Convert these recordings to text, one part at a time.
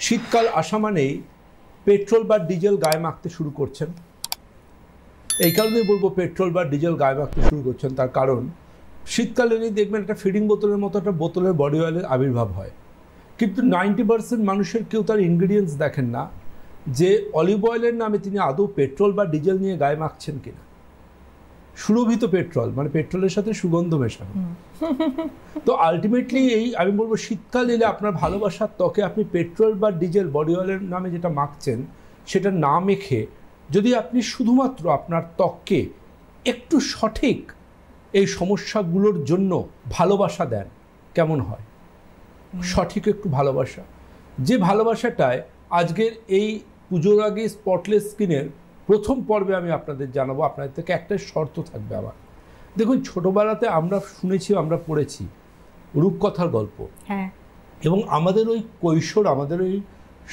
শীতকাল আসা মানেই পেট্রোল বা ডিজেল গায়ে মাখতে শুরু করছেন। এই কারণেই বলবো পেট্রোল বা ডিজেল গায়ে মাখতে শুরু করছেন, তার কারণ শীতকালে দেখবেন একটা ফিডিং বোতলের মতো একটা বোতলের বডি অয়েলের আবির্ভাব হয়, কিন্তু 90% মানুষের কেউ তার ইনগ্রিডিয়েন্টস দেখেন না যে অলিভ অয়েলের নামে তিনি আদৌ পেট্রোল বা ডিজেল নিয়ে গায়ে মাখছেন কিনা। সুরভিত পেট্রোল মানে পেট্রোলের সাথে সুগন্ধ মেশানো। তো আলটিমেটলি এই আমি বলবো শীতকাল এলে আপনার ভালোবাসার ত্বকে আপনি পেট্রোল বা ডিজেল বডি অয়েলের নামে যেটা মাখছেন সেটা না মেখে যদি আপনি শুধুমাত্র আপনার ত্বককে একটু সঠিক এই সমস্যাগুলোর জন্য ভালোবাসা দেন, কেমন হয়? সঠিক একটু ভালোবাসা, যে ভালোবাসাটায় আজকের এই পুজোর আগে স্পটলেস স্কিনের প্রথম পর্বে আমি আপনাদের জানাবো। আপনাদের থেকে একটা শর্ত থাকবে আমার। দেখুন, ছোটোবেলাতে আমরা শুনেছি, আমরা পড়েছি রূপকথার গল্প, এবং আমাদের ওই কৈশোর, আমাদের ওই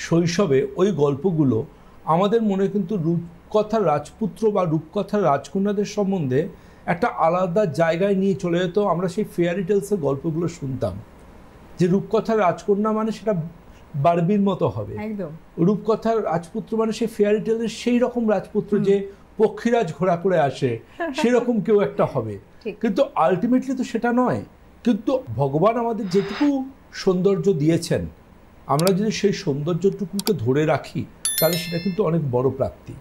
শৈশবে ওই গল্পগুলো আমাদের মনে কিন্তু রূপকথার রাজপুত্র বা রূপকথার রাজকন্যাদের সম্বন্ধে একটা আলাদা জায়গায় নিয়ে চলে যেত। আমরা সেই ফেয়ারি টেলসের গল্পগুলো শুনতাম যে রূপকথার রাজকন্যা মানে সেটা বারবির মতো হবে, রূপকথার রাজপুত্র মানে সেই ফেয়ারি টেলের সেই রকম রাজপুত্র যে পক্ষীরাজ ঘোড়া করে আসে সেরকম কেউ একটা হবে। কিন্তু আলটিমেটলি তো সেটা নয়। কিন্তু ভগবান আমাদের যেটুকু সৌন্দর্য দিয়েছেন, আমরা যদি সেই সৌন্দর্যটুকুকে ধরে রাখি তাহলে সেটা কিন্তু অনেক বড় প্রাপ্তি।